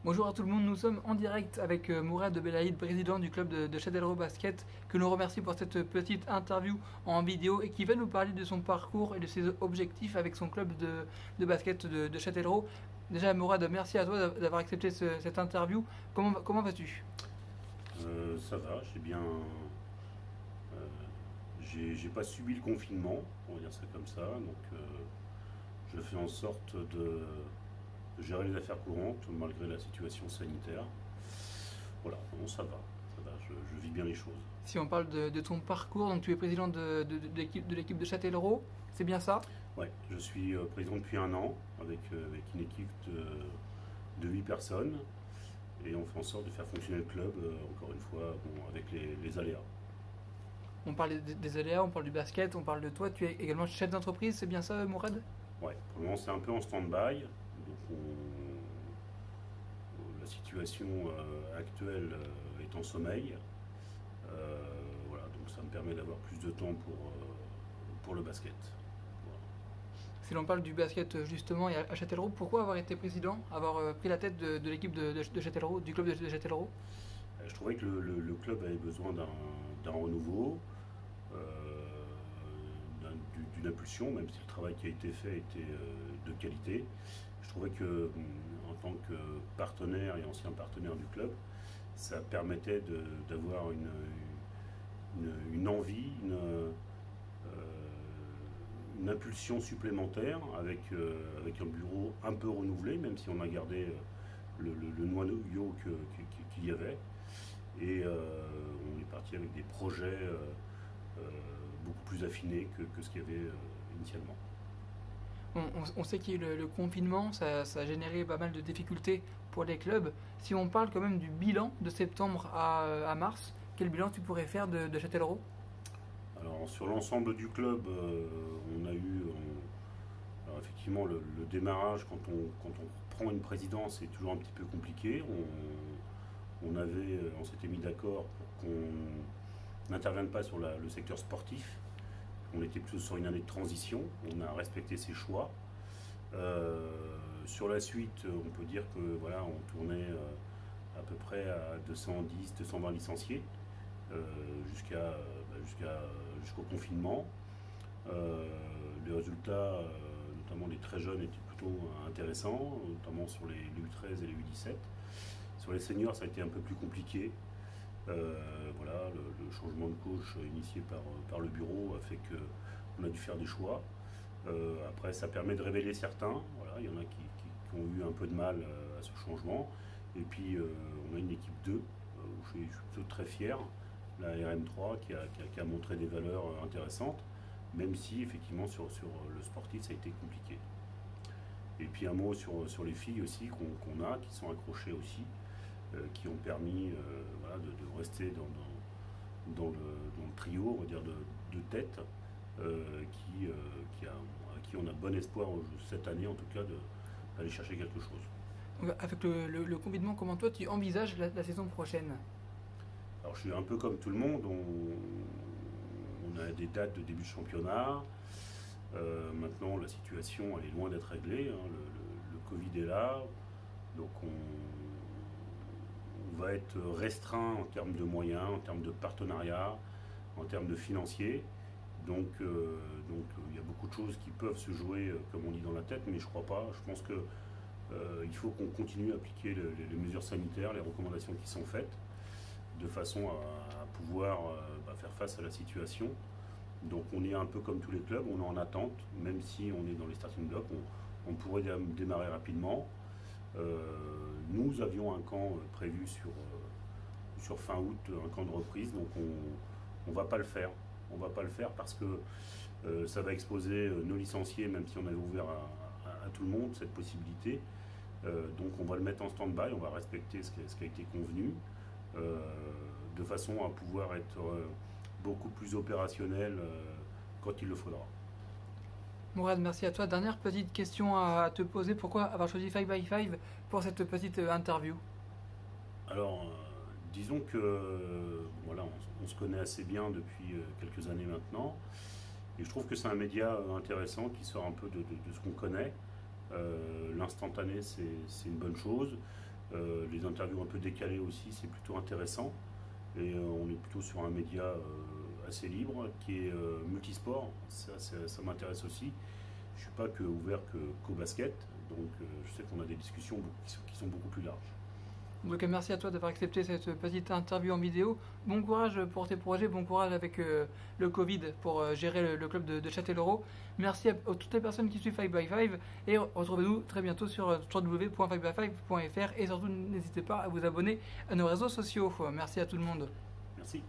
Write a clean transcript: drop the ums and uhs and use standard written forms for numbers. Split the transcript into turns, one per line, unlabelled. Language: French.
Bonjour à tout le monde, nous sommes en direct avec Mourad Belaïd, président du club de Châtellerault Basket, que nous remercie pour cette petite interview en vidéo et qui va nous parler de son parcours et de ses objectifs avec son club de basket de Châtellerault. Déjà Mourad, merci à toi d'avoir accepté cette interview. Comment vas-tu?
Ça va, j'ai bien. J'ai pas subi le confinement, on va dire ça comme ça, donc je fais en sorte de gérer les affaires courantes malgré la situation sanitaire. Voilà, bon, ça va, je vis bien les choses.
Si on parle de ton parcours, donc tu es président de l'équipe de Châtellerault, c'est bien ça?
Ouais, je suis président depuis un an avec une équipe de 8 personnes et on fait en sorte de faire fonctionner le club, encore une fois, bon, avec les aléas.
On parle des aléas, on parle du basket, on parle de toi, tu es également chef d'entreprise, c'est bien ça Mourad?
Ouais, pour le moment c'est un peu en stand-by, donc la situation actuelle est en sommeil. Voilà, donc ça me permet d'avoir plus de temps pour le basket. Voilà.
Si l'on parle du basket justement et à Châtellerault, pourquoi avoir été président, avoir pris la tête de l'équipe de Châtellerault, du club de Châtellerault?
Je trouvais que le club avait besoin d'un renouveau, euh, d'une impulsion, même si le travail qui a été fait était de qualité. Je trouvais que, en tant que partenaire et ancien partenaire du club, ça permettait d'avoir une envie, une impulsion supplémentaire avec un bureau un peu renouvelé, même si on a gardé le noyau qu'il y avait. Et on est parti avec des projets beaucoup plus affinés que ce qu'il y avait initialement.
On sait qu'il y a eu le confinement, ça a généré pas mal de difficultés pour les clubs. Si on parle quand même du bilan de septembre à mars, quel bilan tu pourrais faire de Châtellerault?
Alors sur l'ensemble du club, on a eu alors effectivement le démarrage quand on prend une présidence c'est toujours un petit peu compliqué. On s'était mis d'accord pour qu'on n'intervienne pas sur le secteur sportif. On était plutôt sur une année de transition. On a respecté ses choix. Sur la suite, on peut dire que voilà, on tournait à peu près à 210, 220 licenciés euh, jusqu'au confinement. Les résultats, notamment les très jeunes, étaient plutôt intéressants, notamment sur les U13 et les U17. Sur les seniors, ça a été un peu plus compliqué. Voilà, le changement de coach initié par le bureau a fait qu'on a dû faire des choix. Après, ça permet de révéler certains. Voilà, il y en a qui ont eu un peu de mal à ce changement. Et puis, on a une équipe 2 où je suis plutôt très fier, la RM3, qui a montré des valeurs intéressantes, même si, effectivement, sur le sportif, ça a été compliqué. Et puis, un mot sur les filles aussi qu'on a, qui sont accrochées aussi, qui ont permis voilà, de rester dans le trio, on va dire, de tête, à qui on a bon espoir cette année, en tout cas, d'aller chercher quelque chose.
Donc, avec le confinement, comment toi tu envisages la saison prochaine?
Alors, je suis un peu comme tout le monde, on a des dates de début de championnat. Maintenant, la situation elle est loin d'être réglée, hein. Le Covid est là, donc on va être restreint en termes de moyens, en termes de partenariat, en termes de financier. Donc, il y a beaucoup de choses qui peuvent se jouer, comme on dit, dans la tête, mais je crois pas. Je pense que il faut qu'on continue à appliquer les mesures sanitaires, les recommandations qui sont faites, de façon à pouvoir faire face à la situation. Donc on est un peu comme tous les clubs, on est en attente, même si on est dans les starting blocks, on pourrait démarrer rapidement. Nous avions un camp prévu sur fin août, un camp de reprise, donc on va pas le faire. On va pas le faire parce que ça va exposer nos licenciés, même si on avait ouvert à tout le monde cette possibilité. Donc on va le mettre en stand-by, on va respecter ce qui a été convenu, de façon à pouvoir être beaucoup plus opérationnel quand il le faudra.
Mourad, merci à toi. Dernière petite question à te poser. Pourquoi avoir choisi 5x5 pour cette petite interview?
Alors, disons que voilà, on se connaît assez bien depuis quelques années maintenant, et je trouve que c'est un média intéressant qui sort un peu de ce qu'on connaît. L'instantané, c'est une bonne chose. Les interviews un peu décalées aussi, c'est plutôt intéressant. Et on est plutôt sur un média assez libre qui est multisport. Ça m'intéresse aussi. Je ne suis pas ouvert qu'au basket, donc je sais qu'on a des discussions qui sont beaucoup plus larges.
Donc merci à toi d'avoir accepté cette petite interview en vidéo. Bon courage pour tes projets, bon courage avec le Covid pour gérer le club de Châtellerault. Merci à toutes les personnes qui suivent 5x5 et retrouvez-nous très bientôt sur www.5x5.fr et surtout n'hésitez pas à vous abonner à nos réseaux sociaux. Merci à tout le monde.
Merci.